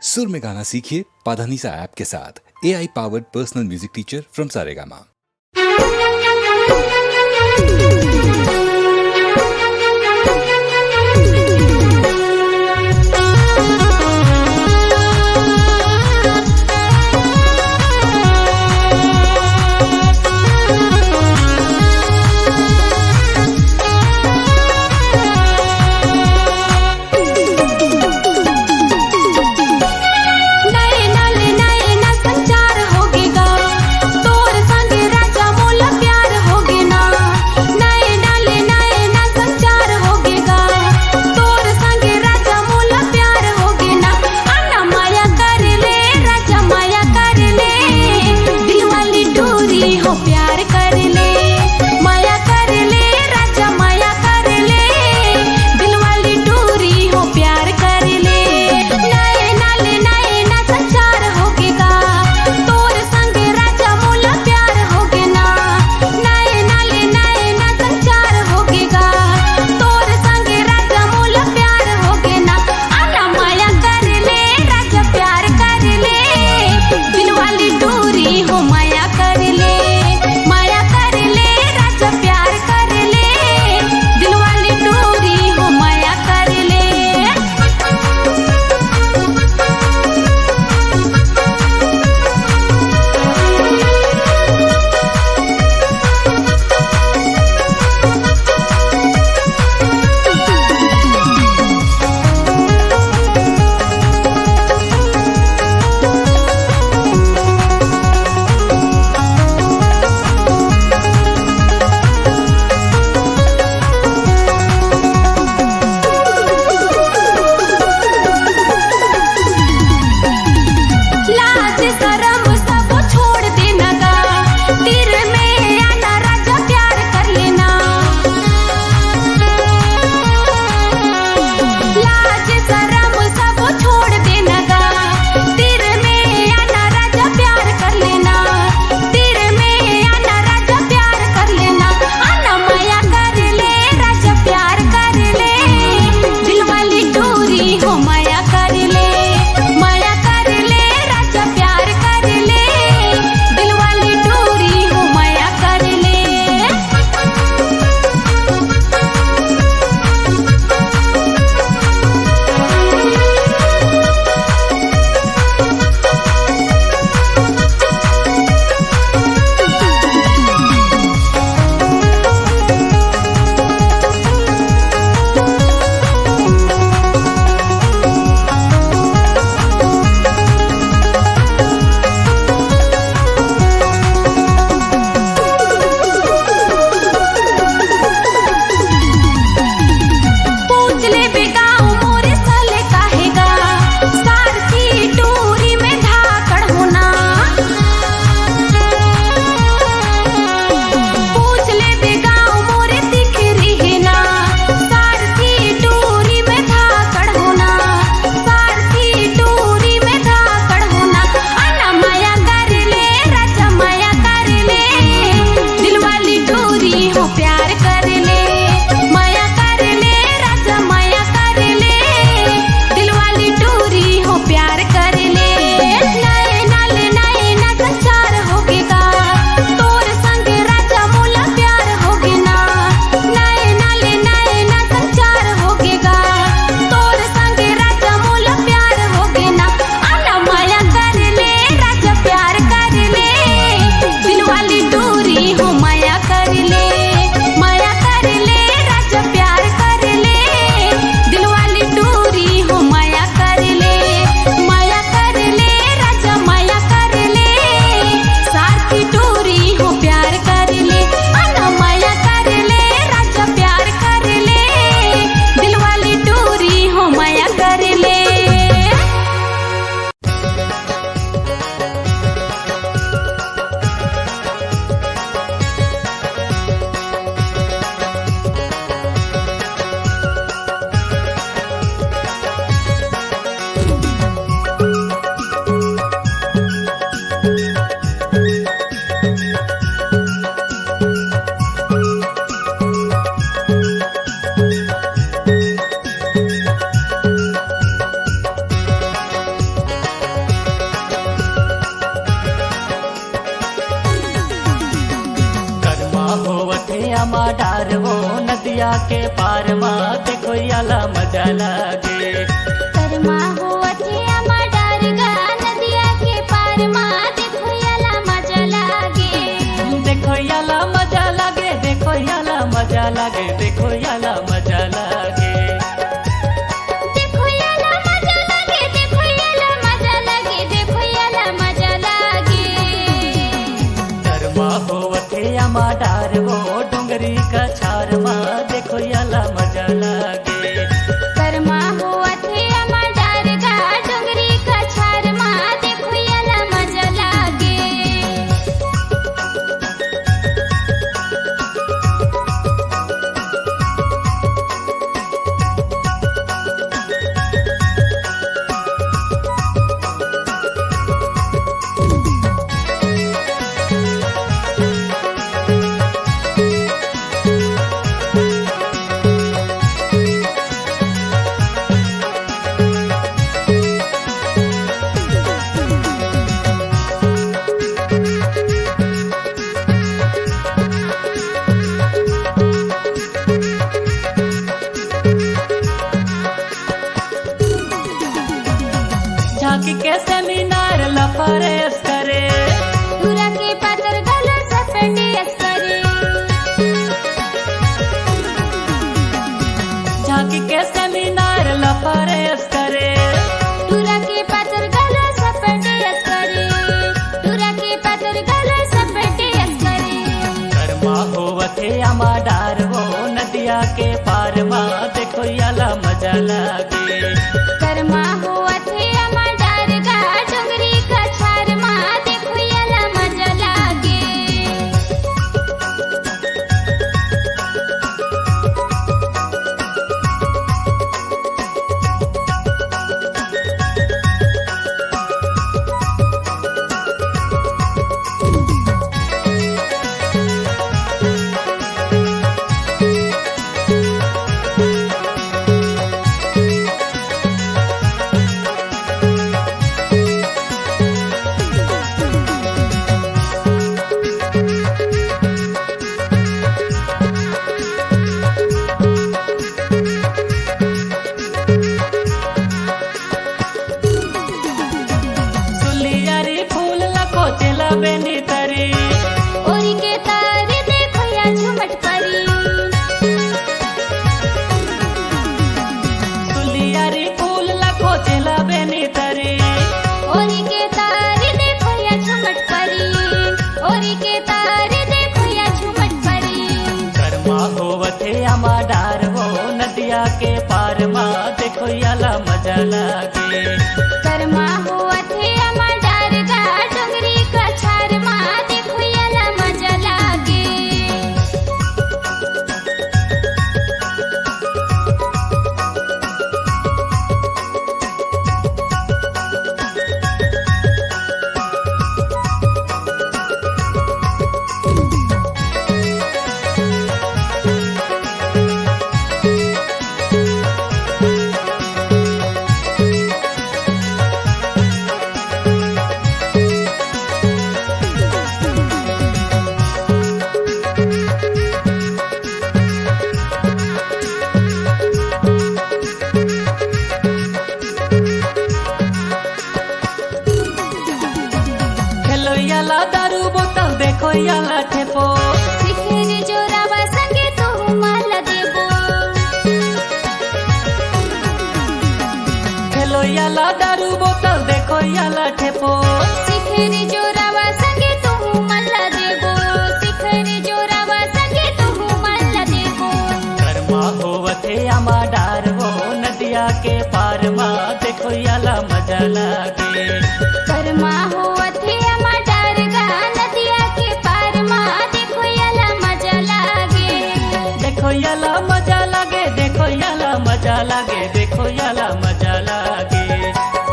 सुर में गाना सीखिए पाधानीसा ऐप के साथ। AI powered personal music teacher from Saregama. नए अमा डार वो नदिया के पार मा देखो याला मजा लागे। करमा होवथे अमा डार गा नदिया के पार मा देखो याला मजा लागे। देखो याला मजा लागे, देखो याला मजा लागे, देखो याला मजा लागे। देखो याला मजा लागे, देखो याला मजा लागे, देखो याला मजा लागे। करमा होवथे अमा डार वो डोंगरी का छार मा देखो याला मजा लागे। करमा होवथे अमा डार गा डोंगरी का छार मा देखो याला मजा लागे। झांकी के सेमिनार लफरेस करे, तुरा के पातर गला सफेटेस करे। झांकी के सेमिनार लफरेस करे। तुरा के पातर गला सफेटेस करे। तुरा के पातर गला सफेटेस करे। करमा होवथे अमा डार वो नदिया के पार मा देखो याला मजा लागे। करमा होवथे अमा डार गा डोंगरी का छार मा देखो याला मजा लागे। सुलियारी फूल लखो चला बेनी तरी। ओरी के तारे देखो या झुमट परी। सुलियारी फूल लखो चला बेनी तरी। ओरी के तारे देखो या झुमट परी। ओरी के तारे देखो या झुमट परी। करमा होवथे अमा डार वो नदिया के पार मा देखो याला मजा लागे। करमा होवथे अमा डार गा डोंगरी का छार मा देखो याला मजा लागे। खेलो याला दारू बोतल देखो याला ठेपो। सिखेरे जोरावा संगे तो माला देबो। खेलो याला दारू बोतल देखो याला ठेपो। सिखेरे जोरावा संगे तो माला देबो। सिखेरे जोरावा संगे तो माला देबो। करमा होवथे अमा डार वो नदिया के पार मा देखो याला मजा लागे। करमा होवथे अमा डार गा नदिया के पार मा देखो याला मजा लागे। देखो याला मजा लागे, देखो याला मजा लागे, देखो याला मजा लागे।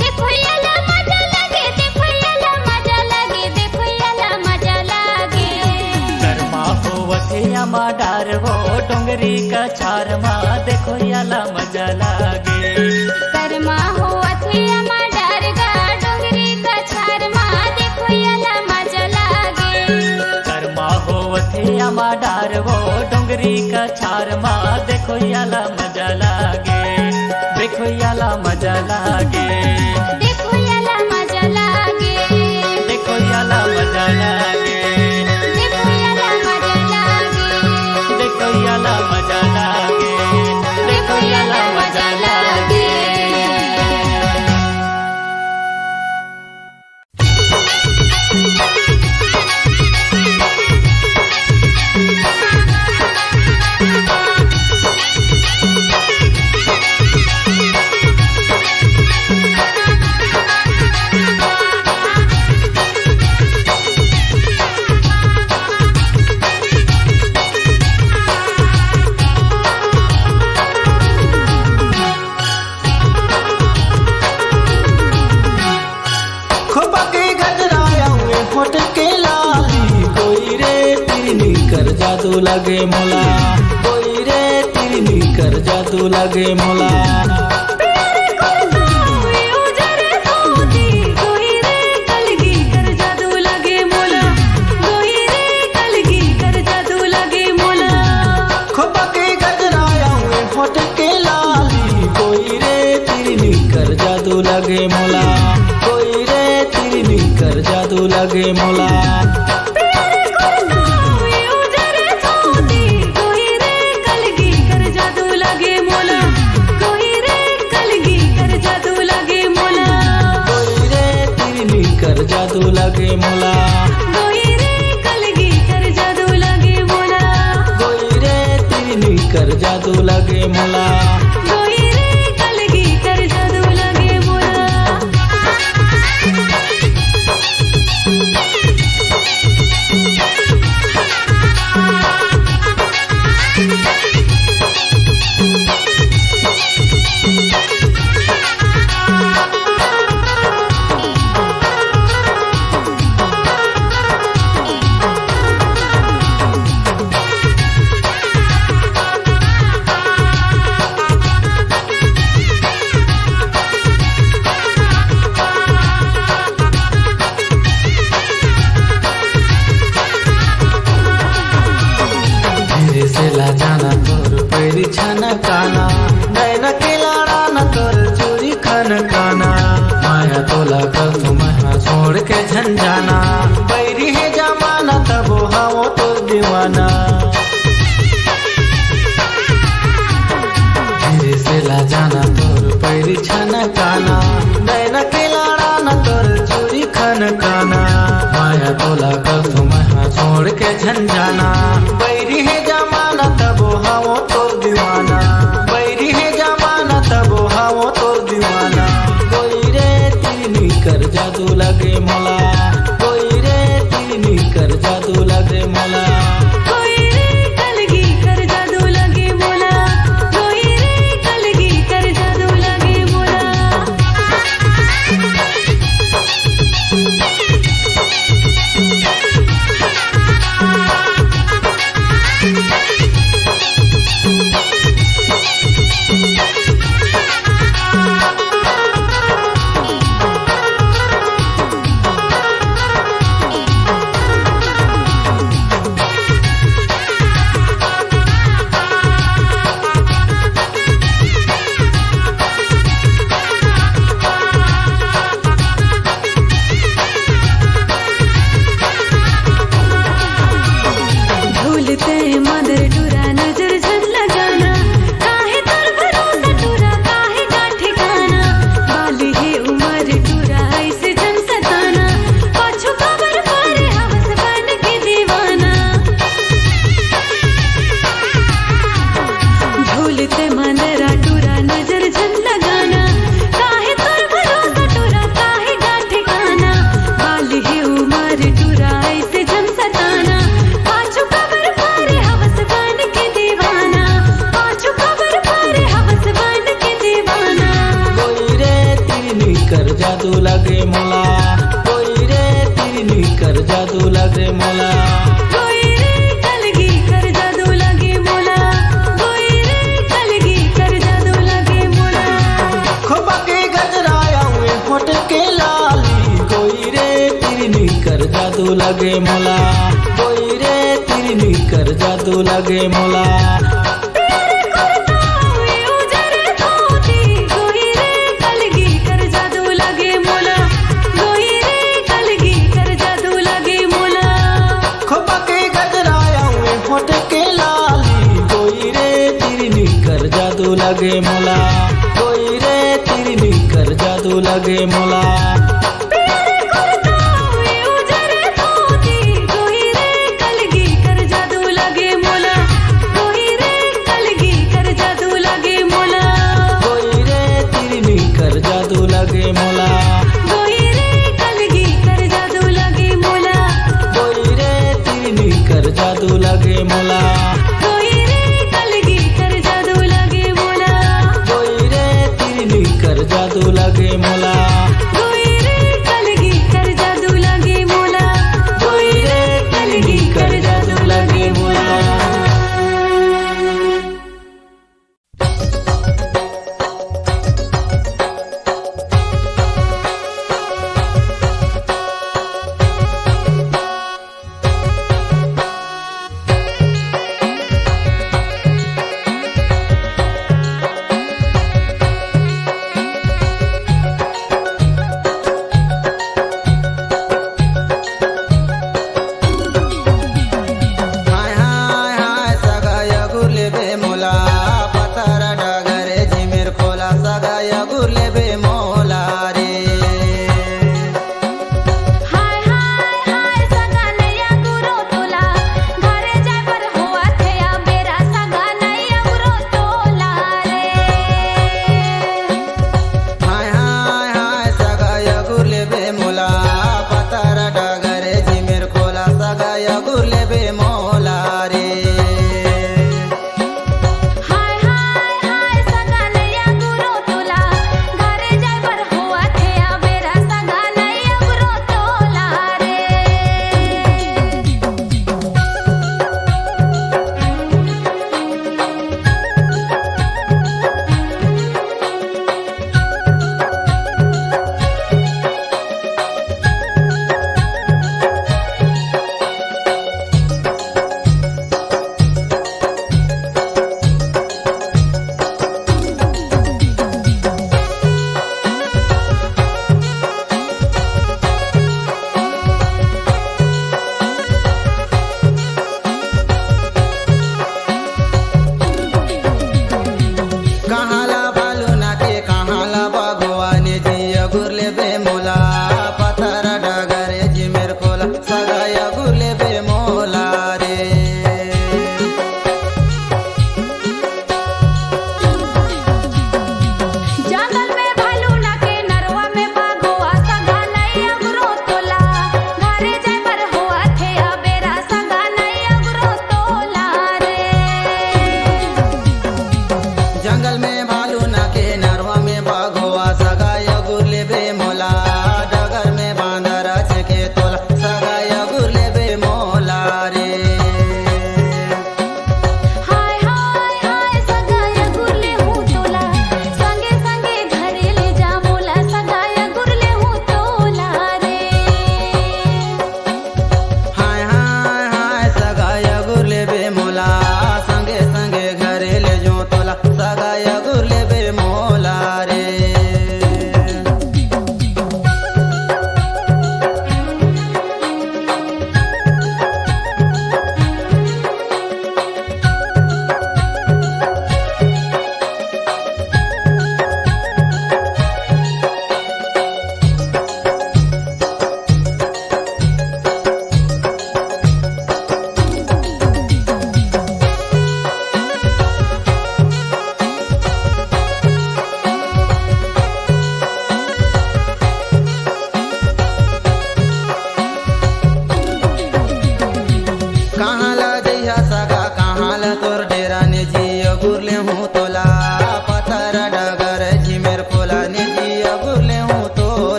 देखो याला मजा लागे, देखो याला मजा लागे, देखो याला मजा लागे। करमा होवथे अमा डार वो डोंगरी का छार मा देखो याला मजा लागे। करमा होवथे अमा डार गा डोंगरी का छार मा देखो याला मजा लागे। करमा होवथे अमा डार वो डोंगरी डोंगरी का छार माँ देखो याला मजा लागे, देखो याला मजा लागे, देखो याला मजा लागे, देखो याला मजा लागे, देखो याला मजा लागे, देखो याला मजा लागे, देखो याला मजा लागे। जादू लगे मोला, कोई रे तिरनी कर जादू लगे मोला। प्यारे करता हुए उजरे सोती, कोई रे कलगी कर जादू लगे मोला, कोई रे कलगी कर जादू लगे मोला। खोपा के गजराया हुए फोट के लाली, कोई रे तिरनी कर जादू लगे मोला, कोई रे तिरनी कर जादू लगे मोला। जादू लगे मोला, कोई रे कलगी कर जादू लगे मोला, कोई रे तिरनी कर जादू लगे मोला, कोई रे कलगी कर जादू लगे मोला। जाना तोर पैरी छन काना, नैन के लाड़ा न तोर चोरी खन काना। माया तोला कर तुम छोड़ के झंझाना, पैरी है जमाना तब हाओ तोर दीवाना। धीरे से ला जाना तोर पैरी छन काना, नैन के लाड़ा न तोर चोरी खन काना। माया तोला कर तुम छोड़ के झंझाना, पैरी है जमाना तब हाओ तोर दीवाना, बैरी है जमाना तब हाओ तोर दीवाना। कोई रे तिरनी कर जादू लगे मोला, कोई रे तिरनी कर जादू लगे मोला, कोई रे कलगी कर जादू लगे मोला, कोई रे कलगी कर जादू लगे मोला। मदर टूरा नजर झन लगाना, काहे तर भरोसा टूरा काहे का ठिकाना। बाली है उमर टूरा ऐसे झन सताना, पाछू खबर पारे हवस बन के दीवाना। झूलते मंदरा टूरा नजर झन लगाना, काहे तर भरोसा टूरा काहे का ठिकाना। बाली है उमर टूरा ऐसे झन सताना, पाछू खबर पारे हवस बन के दीवाना, पाछू खबर पारे हवस बन के दीवाना। कोई रे तिरनी कर जादू लगे मोला, कोई रे तिरनी कर जादू लगे मोला, कोई रे कलगी कर जादू लगे मोला, कोई रे कलगी कर जादू लगे मोला। खोपा के गजराया हुए फोट के लाली, कोई रे तिरनी कर जादू लगे मोला, कोई रे तिरनी तिरनी कर जादू लगे मोला। प्यार करता हुए उजरे धोती, गोही रे कलगी कर जादू लगे मोला, गोही रे कलगी कर जादू लगे मोला। खोपा के गजराया हुए होठ के लाली, गोई रे तिरनी कर जादू लगे मोला, गोई रे तिरनी कर जादू लगे मोला। प्यार करता हुए उजरे धोती, गोही रे कलगी कर जादू लगे मोला, गोही रे कलगी कर जादू लगे मोला, गोई रे तिरनी कर जादू लगे मोला, गोही रे कलगी कर जादू लगे मोला, गोई रे तिरनी कर जादू लगे मोला, गोही रे कलगी कर जादू लगे मोला, गोई रे तिरनी कर जादू लगे मोला। गोही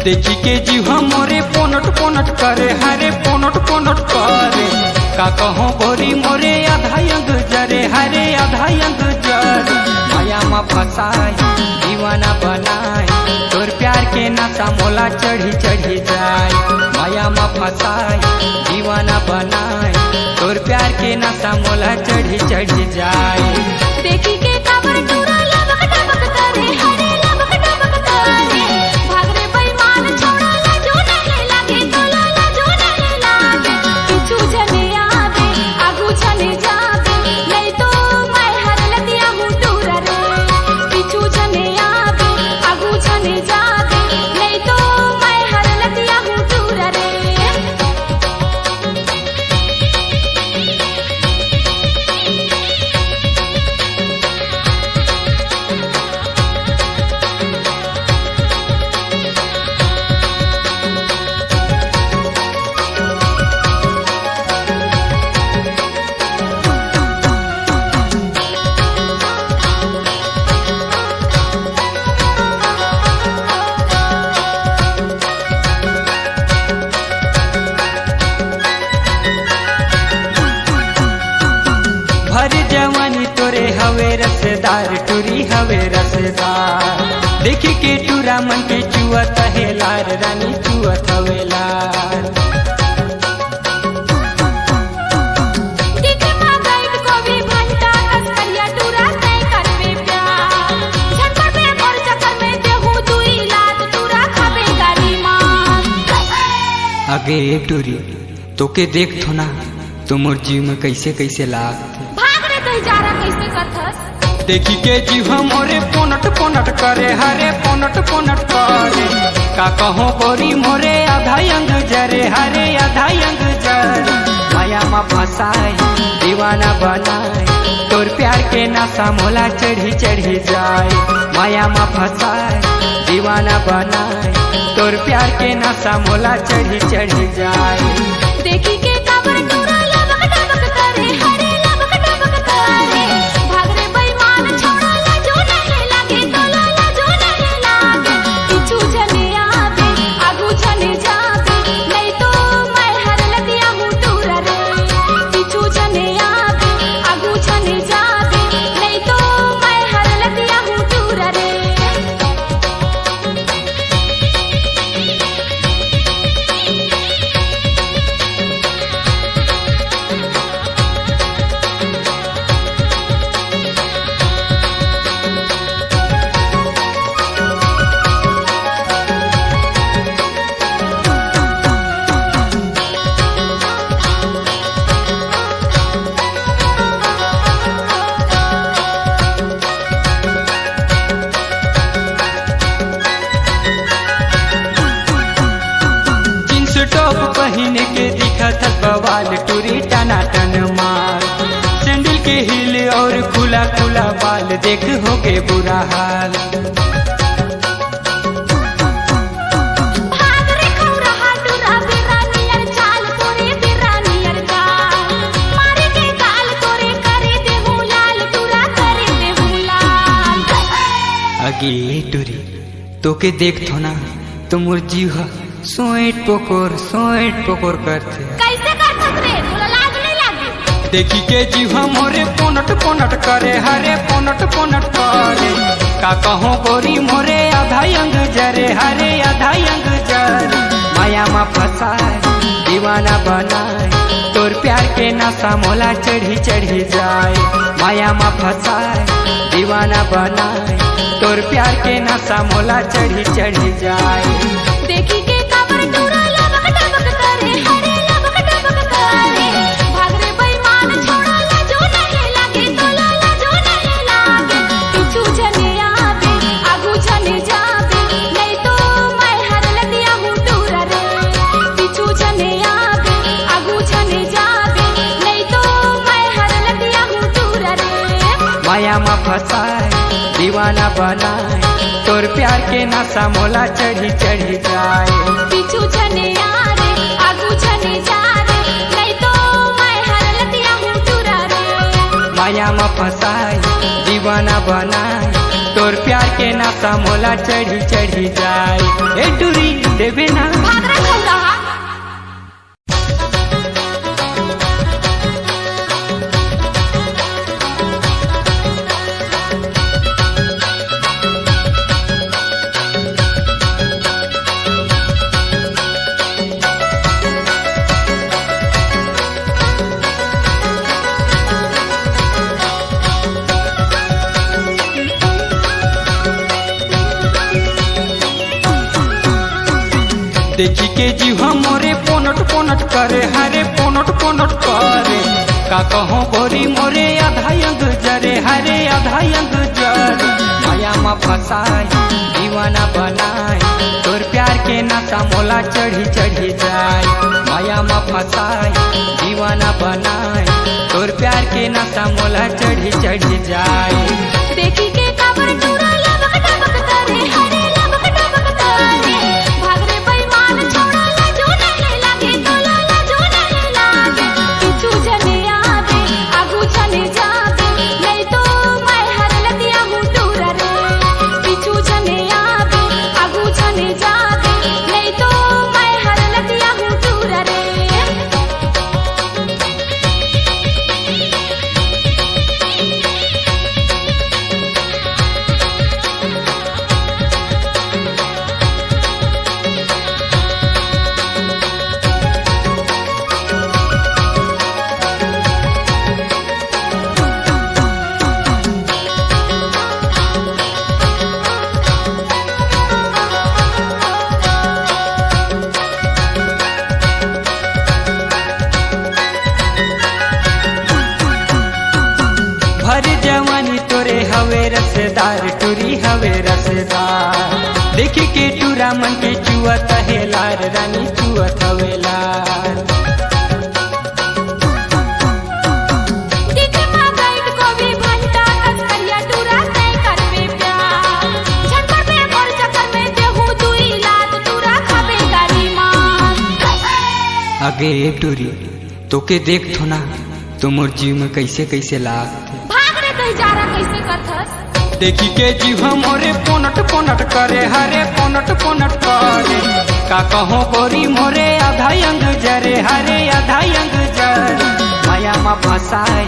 देखी के जीव मोरे पोनट पोनट करे, हरे पोनट पोनट करे। का कहो गोरी मोरे आधा अंग जरे, हरे आधा अंग जरे। माया में फसाए दीवाना बनाए, तोर प्यार के नशा मोला चढ़ी चढ़ी जाए। माया में फसाए दीवाना बनाए, तोर प्यार के नशा मोला चढ़ी चढ़ी जाए। देखी के काबर टूरा लबक डबक करे, हरे लबक डबक करे। भाग रे बेईमान छोड़ा लाजो नहीं लागे, तोला लाजो नहीं लागे। पीछू चले आवे आगू चले जावे, नहीं तो मैं हर लतिया हूँ टूरा रे। पीछू चले आवे आगू चले जावे, नहीं तो मैं हर लतिया हूँ टूरा रे। भर जवानी तोरे हवे रसदार, टूरी हवे रसदार। देखी के टूरा मन के चुअत है लार, रानी चुअत हवे लार। देखे माँ गाइड को भी भंटा कसकरिया टूरा तय करवे प्यार। झटपट में मोर चक्कर में देहू दुई लात, टूरा खाबे गाड़ी माँ। आगे टूरी तोके देख थो ना, तो मोर जीव में कैसे कैसे लाग। भाग रे तू जारा कैसे करथस। देखी के जीव मोरे पोनट पोनट करे, हरे पोनट पोनट करे। का कहो गोरी मोरे आधा अंग जरे, हरे आधा अंग जरे। माया में फसाए दीवाना बनाए, तोर प्यार के नशा मोला चढ़ी चढ़ी जाए। माया में फसाए दीवाना बनाए, तोर प्यार के नशा मोला चढ़ी चढ़ी जाए। देखी के काबर टूरा लबक डबक करे, हरे लबक डबक करे। भाग रे बेईमान छोड़ा लाजो नहीं लागे, तोला लाजो नहीं लागे। पीछू चले आवे आगू चले जावे, नहीं तो मैं हर लतिया हूँ टूरा रे। पीछू चले आवे आगू चले जावे, नहीं तो मैं हर लतिया हूँ टूरा रे। जींस टॉप पहने के दिखत बवाल, टूरी टना टन मार। सैंडल के हिल और खुला खुला बाल, देख हो के बुरा हाल। भाग रे खौरा टूरा बिरानियर चाल, तोरे बिरानियर गाल। मारे के गाल तोरे करे देहू लाल, टूरा करे देहू लाल। आगे टूरी तोके देख थो ना, तो मोर जीव सोएट पोकोर करते। कैसे करथस रे, तोला लाज नहीं लागे। देखी के जीव मोरे पोनट पोनट करे, हरे पोनट पोनट करे। का कहो गोरी मोरे आधा अंग जरे, हरे आधा अंग जरे। माया में फसाए दीवाना बनाए, तोर प्यार के नशा मोला चढ़ी चढ़ी जाए। माया में फसाए दीवाना बनाए, तोर प्यार के नशा मोला चढ़ी चढ़ी जाए। देखी के काबर टूरा लबक डबक करे, हरे लबक डबक करे। भाग रे बेईमान छोड़ा लाजो नहीं लागे, तोला लाजो नहीं लागे। पीछू चले आवे आगू चले जावे, नहीं तो मैं हर लतिया हूँ टूरा रे। पीछू चले आवे आगू चले जावे, नहीं तो मैं हर लतिया हूँ टूरा रे। माया में फसाए दीवाना बनाए, तोर प्यार के नशा मोला चढ़ी चढ़ी जाए। पीछू चले आ रे आगू चले जा रे, नहीं तो मैं हर लतिया हूँ टूरा रे। माया में फसाए दीवाना बनाए, तोर प्यार के नाता मोला चढ़ी चढ़ी जाए। ए टूरी देवे ना भाग रे खौरा। देखी के जीव मोरे पोनट पोनट करे, हरे पोनट पोनट करे। का कहो गोरी मोरे आधा अंग जरे, हरे आधा अंग जरे। माया में फसाए दीवाना बनाए, तोर प्यार के नाता मोला चढ़ी चढ़ी जाए। माया में फसाए दीवाना बनाए, तोर प्यार के नाता मोला चढ़ी चढ़ी जाए। देखी के काबर टूरा लबक डबक करे, हरे लबक डबक करे। भाग रे बेईमान छोड़ा ला जो नहीं लागे, तोला ला जो नहीं लागे। पीछू चले आवे आगू चले जावे, नहीं तो मैं हर लतिया हूँ टूरा रे। पीछू चले आवे आगू चले जावे, नहीं तो मैं हर लतिया हूँ टूरा रे। भर जवानी तोरे हवे रसदार, टूरी हवे रसदार। देखी के टूरा मन के चुअत है लार, रानी चुअत हवे लार। दिखे माँ गाइड को भी भंटा करिया टूरा नहीं करवे प्यार। झटपट पे मोर चक्कर में देहू दुई लात, टूरा खावे गाड़ी मार। आगे टूरी तोके देख थो ना, तुमर जीव में कैसे कैसे लाग। भाग रे कहीं जा रहा कैसे कथस। देखी के जीव मोरे पोनट पोनट करे, हरे पोनट पोनट करे। का कहो गोरी मोरे आधा अंग जरे, हरे आधा अंग जरे। माया में फसाए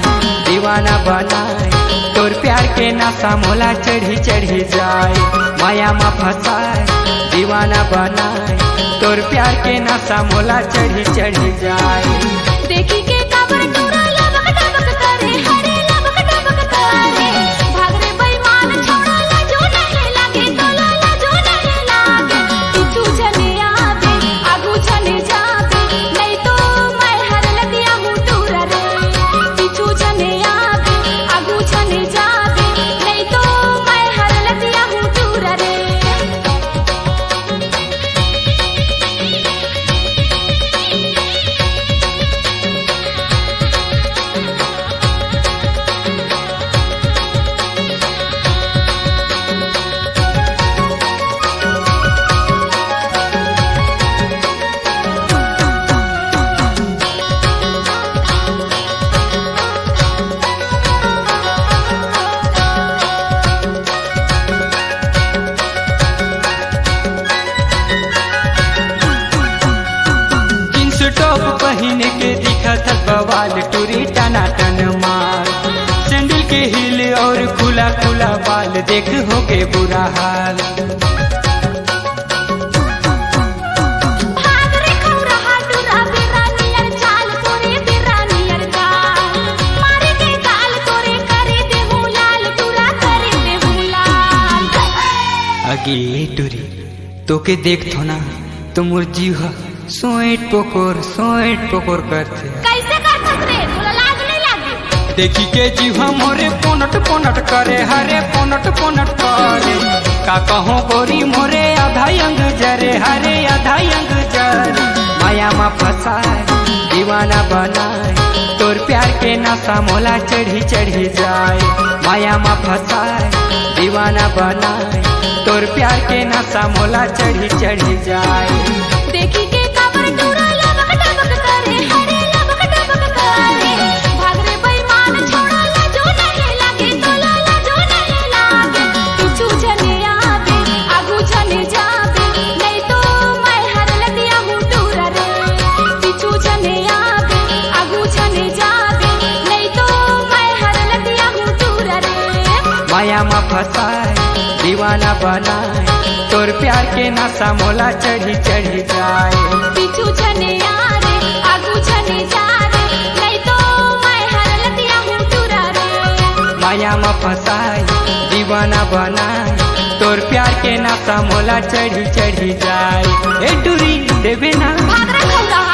दीवाना बनाए, तोर प्यार के नाता मोला चढ़ी चढ़ी जाए। माया में फसाए दीवाना बनाए, तोर प्यार के नाता मोला चढ़ी चढ़ी जाए। देखी के काबर टूरा लबक डबक करे, हरे लबक डबक करे। भाग रे बेईमान छोड़ा ला जो नहीं लागे, तोला ला जो नहीं लागे। पीछू चले आवे आगू चले जावे, नहीं तो मैं हर लतिया हूँ टूरा रे। पीछू चले आवे आगू चले जावे, नहीं तो मैं हर लतिया हूँ टूरा रे। जींस टॉप पहने के दिखत बवाल, टूरी टना टन मार। सैंडल के हिल और खुला खुला बाल, देख हो के बुरा हाल। भाग रे खौरा टूरा बिरानियर चाल, तोरे बिरानियर गाल। मारे के गाल तोरे करे देहू लाल, टूरा करे देहू लाल। अगे टूरी तोके देख थो ना, तुमर जीव सोएट पोकोर करते। कैसे करथस रे, तोला लाज नहीं लागे। देखी के जीव मोरे पोनट पोनट करे, हरे पोनट पोनट करे। का कहो गोरी मोरे आधा अंग जरे, हरे आधा अंग जरे। माया में फसाए दीवाना बनाए, तोर प्यार के नाता मोला चढ़ी चढ़ी जाए। माया में फसाए दीवाना बनाए, तोर प्यार के नाता मोला चढ़ी चढ़ी जाए। देखी के काबर टूरा लबक डबक करे, हरे लबक डबक करे। भाग रे बेईमान छोड़ा ला जो नहीं लागे, तोला ला जो नहीं लागे। पीछू माया में फसाए दीवाना बनाए तोर प्यार के नशा मोला चढ़ी चढ़ी जाए। पीछू छने यारे आगू छने जारे नहीं तो मैं हरलतिया हूँ टूरा रे। माया में फसाए दीवाना बनाए तोर प्यार के नशा मोला चढ़ी चढ़ी जाए। ए डूरी देवे ना भाग रहा खौरा।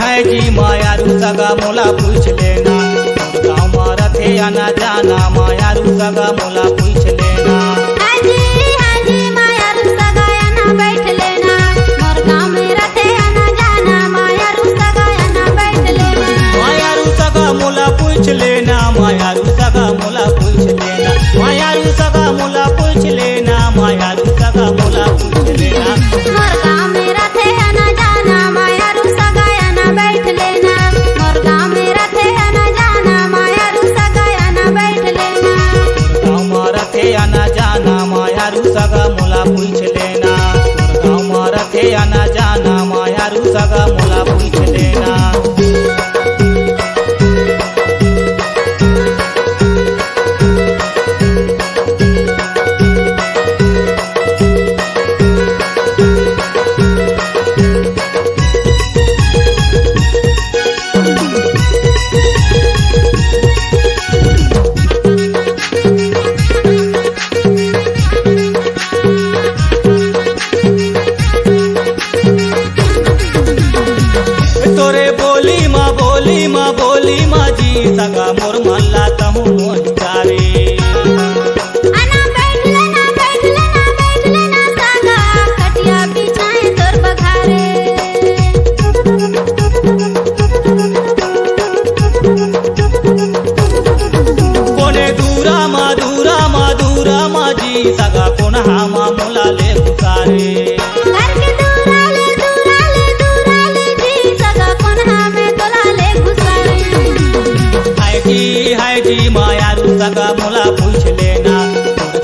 है जी मायारू सगा मोला पूछ लेना गाँव मारा थे आना जाना मायारू सगा मोला पूछ लेना। हाजी हाजी मायारू सगा आना बैठ लेना मोर गाँव में रथे आना जाना मायारू सगा आना बैठ लेना। मायारू सगा मोला पूछ लेना मायारू सगा मोला पूछ लेना मायारू सगा मोला पूछ लेना मायारू सगा मोला पूछ लेना। मोर गाँव में रथे आना जाना मायारू सगा आना बैठ लेना मोर गाँव में रथे आना जाना मायारू सगा आना बैठ लेना। गाँव मारा थे आना जाना मायारू सगा मोला पूछ लेना गाँव मारा थे आना जाना मायारू सगा मोला पूछ लेना। बोली माँ जी सगा मोर मल्ला तहु मोचारे। आना बैठ लेना सगा खटिया बिछाए तोर बघारे। कोने दूरा माँ जी सगा कोना हामा मोला ले पुकारे। घर के दूरा ले जी सगा कोना में तोला ले घुसारे। है जी मायारू सगा मोला पूछ लेना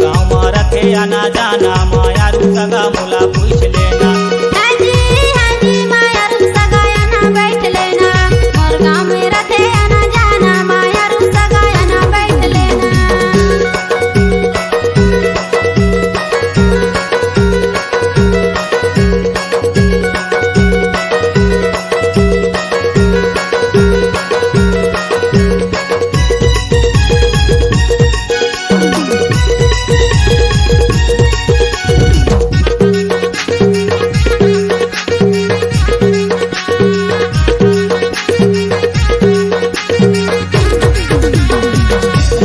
गाँव में रखे आना जाना मायारू सगा मोला पूछ लेना। हाजी हाजी मायारू सगा आना बैठ लेना मोर गाँव में रखे आना जाना मायारू सगा आना बैठ लेना।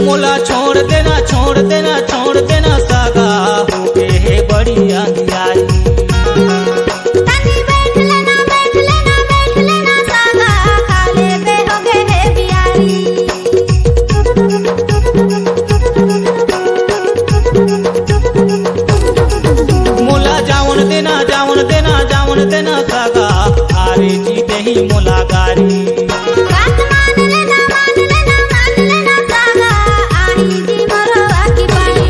मोला छोड़ देना सगा हो के है बड़ी अंधियारी। तनी बैठ लेना सगा खाले पे हो गए है बियारी। मोला जावन देना सगा आरे जीते ही मोला गारी। बात मान लेना सगा आई जी मरवा की बारी।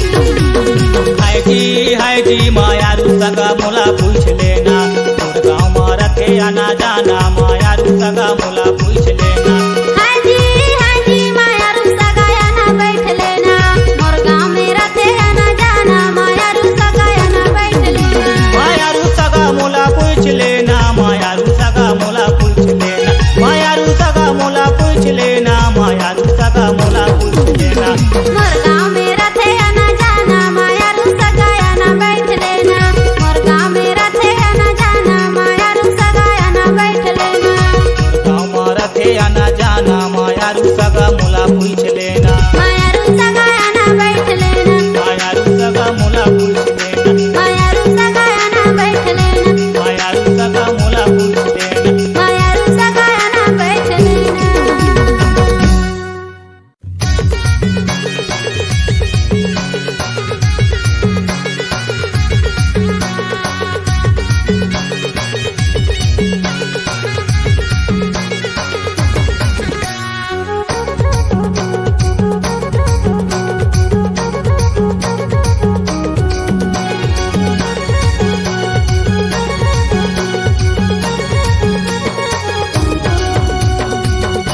है जी मायारू सगा मोला पूछ लेना गाँव में रखे आना जाना मायारू सगा मोला पूछ लेना। हाजी हाजी मायारू सगा आना बैठ लेना मोर गाँव में रथे आना जाना मायारू सगा आना बैठ लेना। मायारू सगा मोला पूछ लेना मायारू सगा मोला पूछ लेना मायारू सगा मोला पूछ लेना मायारू सगा मोला पूछ लेना। मोर गाँव में रथे आना जाना मायारू सगा आना बैठ लेना मोर गाँव में रथे आना जाना मायारू सगा आना बैठ लेना। गाँव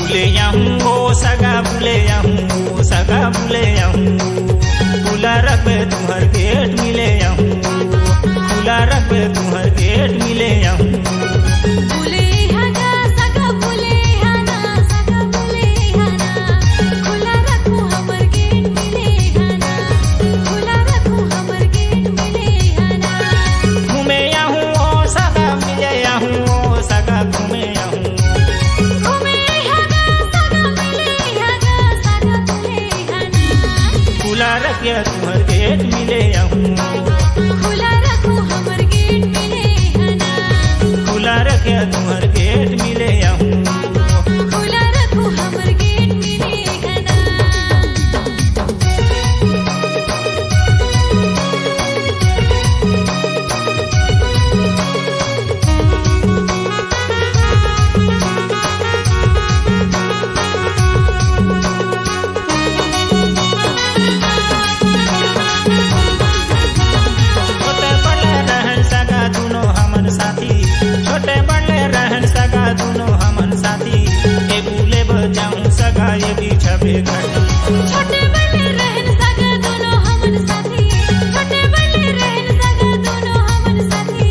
बुले आहूँ ओ सगा बुले आहूँ ओ सगा बुले आहूँ खुला रखबे तुम्हार गेट मिले आहूँ खुला रखबे तुम्हार गेट मिले आहूँ बुले हगा सगा बुले हना सगा बुले हना खुला रखो हमर गेट मिले हना खुला रखो हमर गेट मिले हना घूमे आहूँ ओ सगा मिले आहूँ ओ सगा घूमे आहूँ घूमे हगा सगा मिले हगा सगा बुले हना खुला रखे तुम्हार गेट मिले आहूँ खुला रखो हमर गेट मिले हना खुला रखे तुम्हार गेट मिले आहूँ खुला रखो हमर गेट मिले हना छोटे बड़े रहन सगा दोनों हमन साथी छोटे बड़े रहन सगा दोनों हमन साथी ए बुले बजाऊं सगा ये भी छबे घटी छोटे बड़े रहन सगा दोनों हमन साथी छोटे बड़े रहन सगा दोनों हमन साथी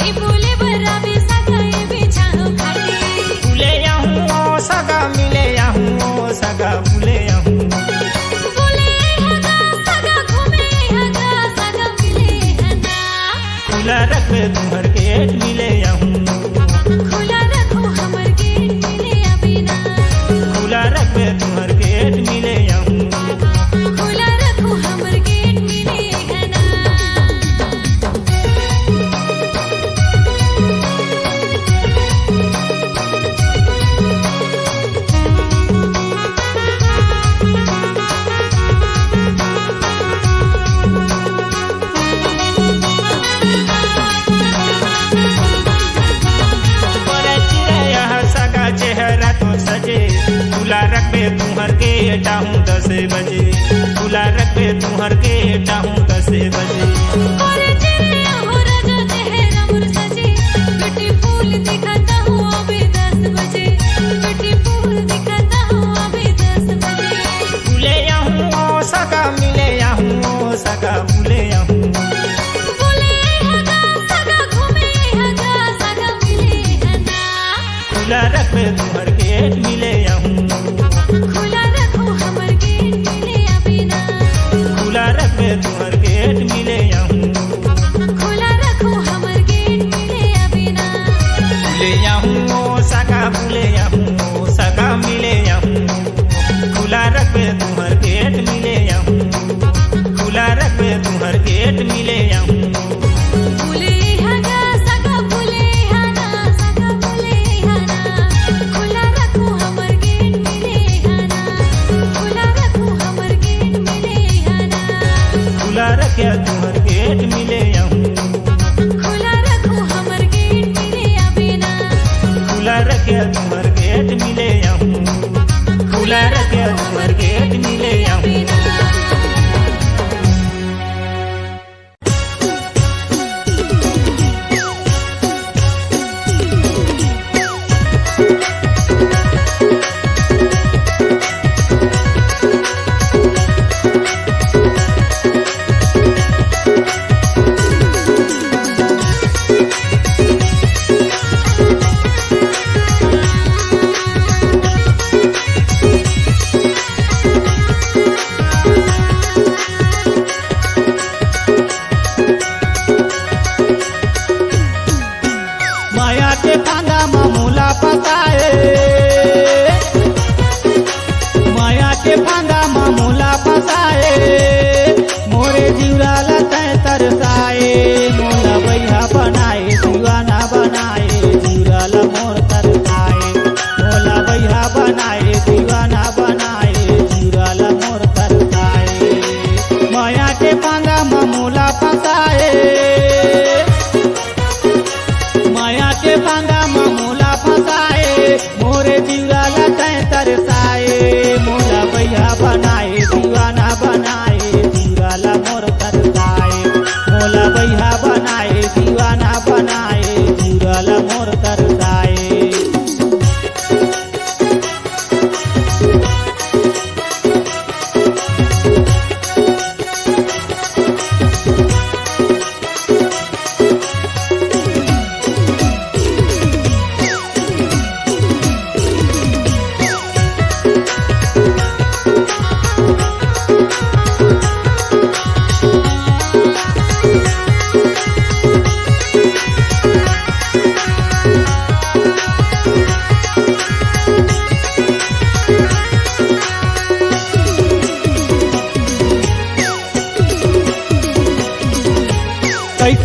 ए बोले बराबे सगा ए बिछाओ खाटी बुले आहूँ ओ सगा मिले आहूँ ओ सगा बुले आहूँ बोले हगा सगा घूमे हगा सगा मिले हना खुला रखबे तुम्हार गेट मिले आहूँ खुला रखो हमर गेट मिले अबिना खुला रखबे तुम्हार गेट मिले आहूँ खुला रखो हमर गेट मिले हना बड़े चिड़ैया सगा चेहरा तो सजे खुला रखबे तुम्हार गेट आहूँ 10 बजे खुला रखबे तुम्हार गेट आहूँ 10 बजे और चिड़िया हो राजा चेहरा मोर सजे ब्यूटीफुल दिखता हूँ अभी 10 बजे ब्यूटीफुल दिखता हूँ अभी 10 बजे बुले आहूँ ओ सगा मिले आहूँ ओ सगा बुले आहूँ बोले हगा सगा घूमे हगा सगा मिले हना खुला रखबे तुम्हार गेट मिले आहूँ खुला रखो हमर गेट मिले अबिना खुला रखबे तुम्हार गेट मिले आहूँ खुला रखो हमर गेट मिले अबिना बुले आहूँ ओ सगा बुले आहूँ ओ सगा मिले आहूँ खुला रखबे तुम्हार गेट मिले आहूँ खुला रखबे तुम्हार गेट मिले आहूँ बुले हगा सगा बुले हना सगा बुले हना खुला रखो हमर गेट मिले हना खुला रखो हमर गेट मिले हना खुला रखे तुम्हार गेट मिले आहूँ खुला रखो हमर गेट मिले अबिना खुला रखे तुम्हार गेट मिले आहूँ खुला रखे तुम्हार गेट मिले आहूँ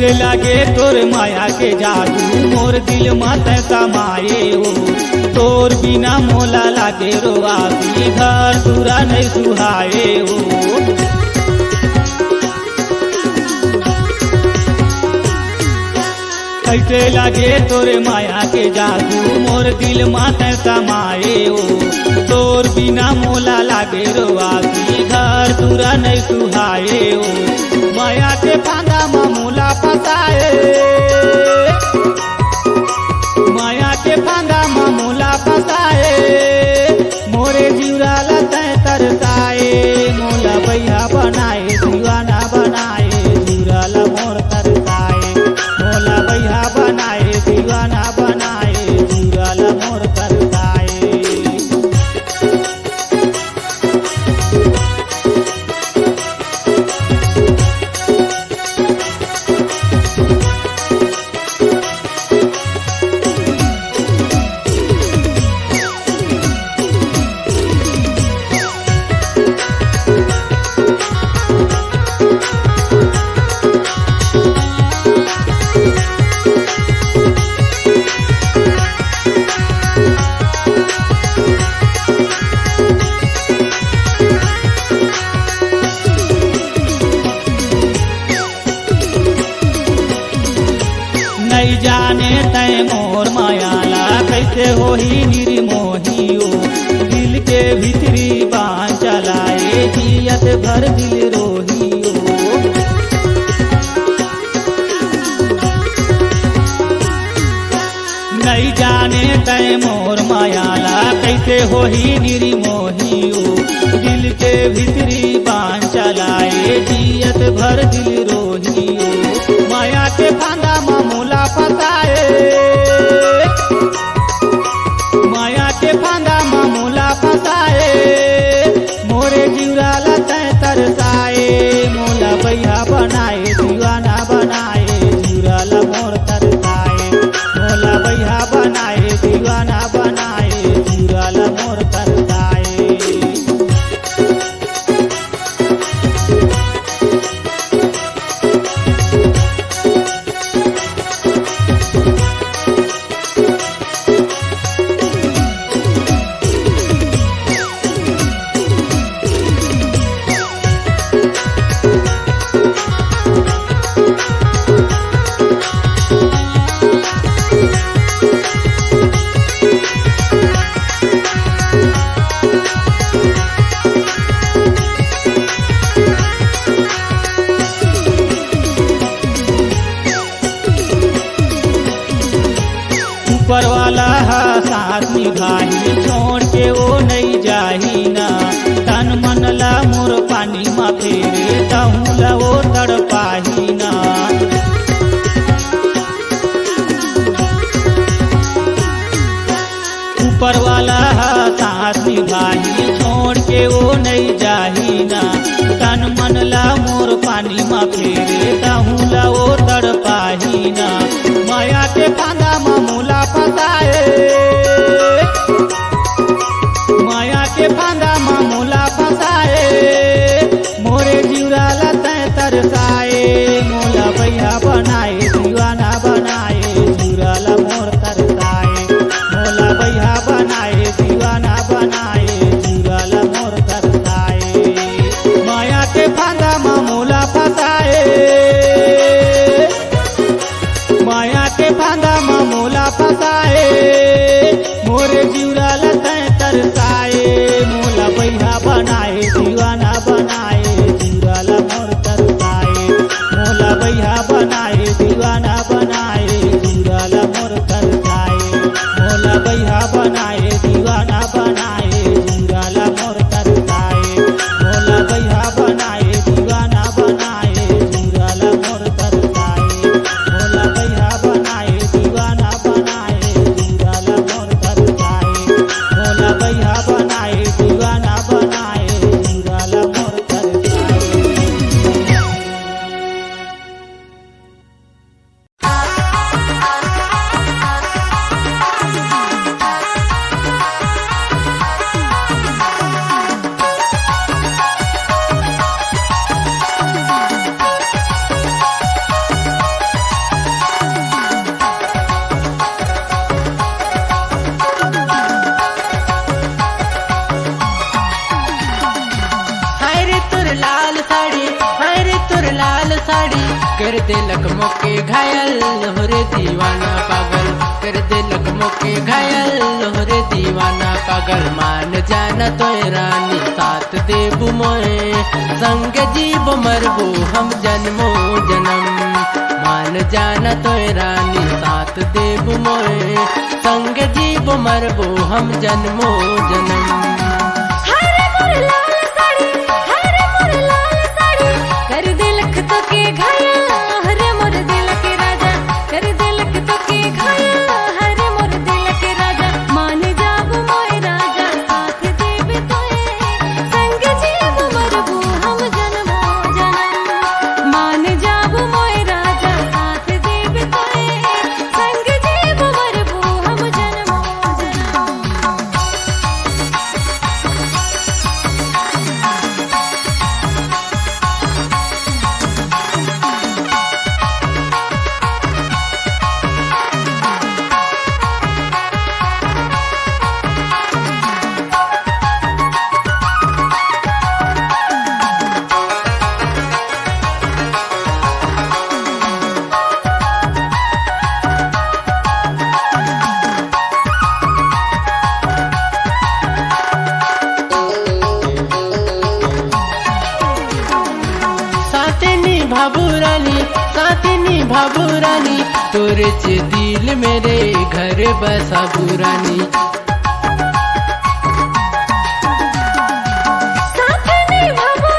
कैसे लागे तोर माया के जादू मोर दिल मत समाए हो तोर बिना मोला लागे रोआबी घर दूरा नहीं सुहाए हो कैसे लागे तोरे माया के जादू मोर दिल मत समाए हो तोर बिना मोला लागे रोआबी घर दूरा नहीं सुहाए हो माया के फांदा मामूला फसाए माया के फांदा मामूला फसाए मोरे जीवरा लते तरसाए मोला भैया बनाए दीवाना बनाए जीवरा ला मोर तरसाए मोला भैया बनाए दीवाना बनाए जीवरा ला मोर तरसाए नहीं जाने तय मोर मायाला कैसे होही निर्मोहियो दिल के भीतरी बाण चलाए जियत भर दिल रोहियो नहीं जाने तय मोर मायाला कैसे होही निर्मोहियो दिल के भीतरी बाण चलाए जियत भर दिल रोहियो माया के फांदा मामूला फसाए माया के फांदा मामूला फसाए मोरे जीवरा लते तरसाए मोला भैया बनाए दीवाना बनाए जीवरा ला मोर तरसाए मोला भैया बनाए दीवाना बनाए जीवरा ला मोर तरसाए ऊपर वाला साथ निभाही छोड़ के वो नहीं जाही ना तन मन ला मोर पानी मा फेरे तहूँ ला वो तड़पाही ना ऊपर वाला साथ निभाही छोड़ के वो नहीं जाही ना तन मन ला मोर पानी मा फेरे तहूँ ला वो तड़पाही ना माया के फांदा मामूला फसाए माया के फांदा मामूला फसाए मोरे जीवरा लते तरसाए मोला भैया बनाए दीवाना बनाए जीवरा ला मोर तरसाए मोला भैया बनाए दीवाना बनाए जीवरा ला मोर तरसाए माया के फांदा मामूला फसाए माया के फांदा मामूला फसाए कर देलक मोके घायल लोहरे दीवाना पागल कर देलक मोके घायल लोहरे दीवाना पागल मान जाना तो रानी साथ देबू मोए संग जीव मरबू हम जन्मो जन्म मान जाना तो रानी साथ देबू मोए संग जीव मरबू हम जन्मो जन्म। हरे मोर लाल साड़ी हरे मोर लाल साड़ी कर देलक तो के घायल हरे मोर दिल के राजा कर देलक तो के घायल हरे मोर दिल के राजा मान जाबू मोए राजा साथ देबे तोए संग जीव मरबू हम जन्मो जन्म मान जाबू मोए राजा साथ देबे तोए संग जीव मरबू हम जन्मो जन्म। साथनी भाबू रानी तोरे चे दिल मेरे घर बसा बुरानी साथनी भाबू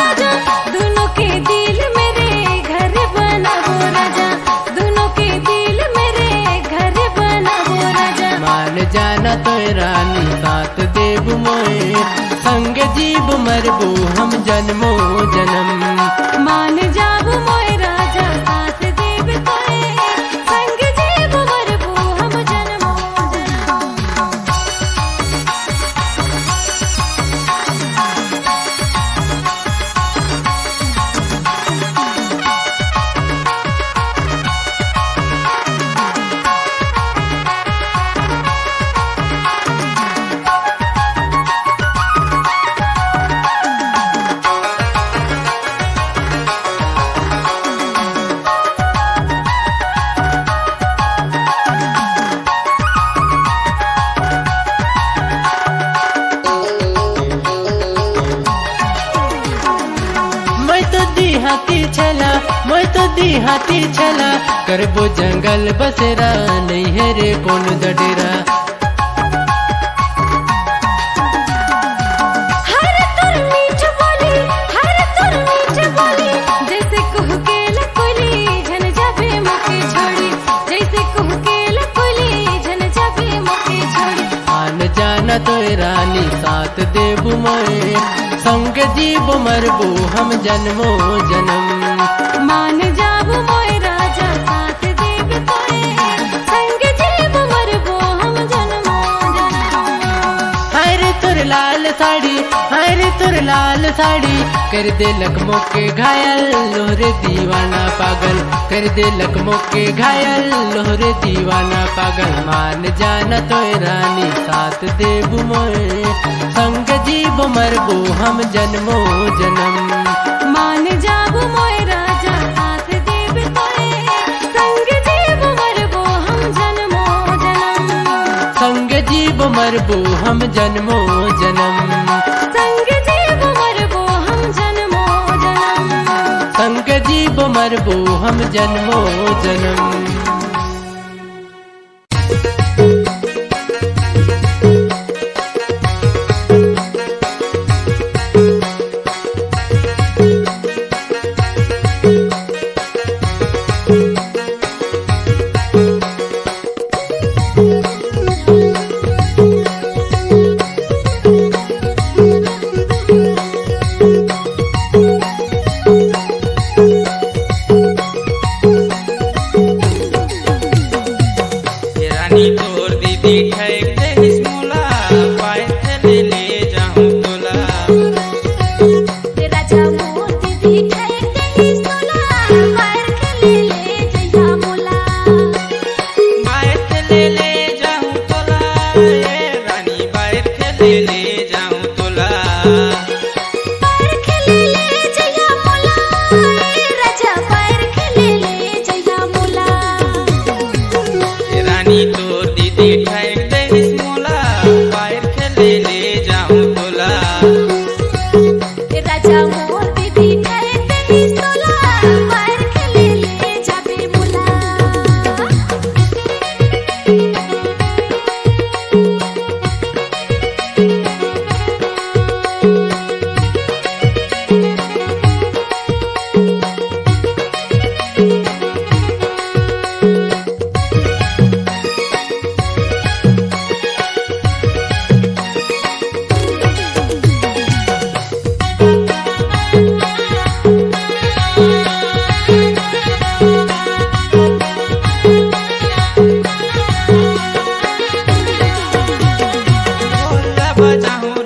राजा दोनों के दिल मेरे घर बना वो राजा दोनों के दिल मेरे घर बना वो राजा मान जाना तो रानी साथ देबू मोए संग जीव मरबू हम जन्मो जन्म मान जाबू मोए राजा साथ देब तोए संग जीव मरबू हम जन्मो जन्म। मैं तो देहाती छला करबो जंगल बसेरा नहीं है रे कौन दडेरा हर तुर मीठ बोली जैसे कुह के लकोली झन जाबे मुके छोड़ी जैसे कुह के लकोली झन जाबे मुके छोड़ी आन जाना तो रानी साथ देबू मोए संग जीव मरबू हम जन्मो जन्म मान जाबू मोए राजा साथ देब तोए संग जीव मरबू हम जन्मो जन्म। हरे तुर लाल साड़ी कर दे लकमों के घायल लोहरे दीवाना पागल कर दे लकमों के घायल लोहरे दीवाना पागल मान जाना तो रानी साथ देबू मोए संग जीव मरबू हम जन्मो जन्म मान जाबू मोए राजा साथ देब तोए संग जीव मरबू हम जन्मो जन्म संग जीव मरबू हम जन्मो जन्म संग जीव मरबू हम जन्मो जन्म संग जीव मरबू हम जन्मो जन्म। ले जाऊं तोला बजाऊं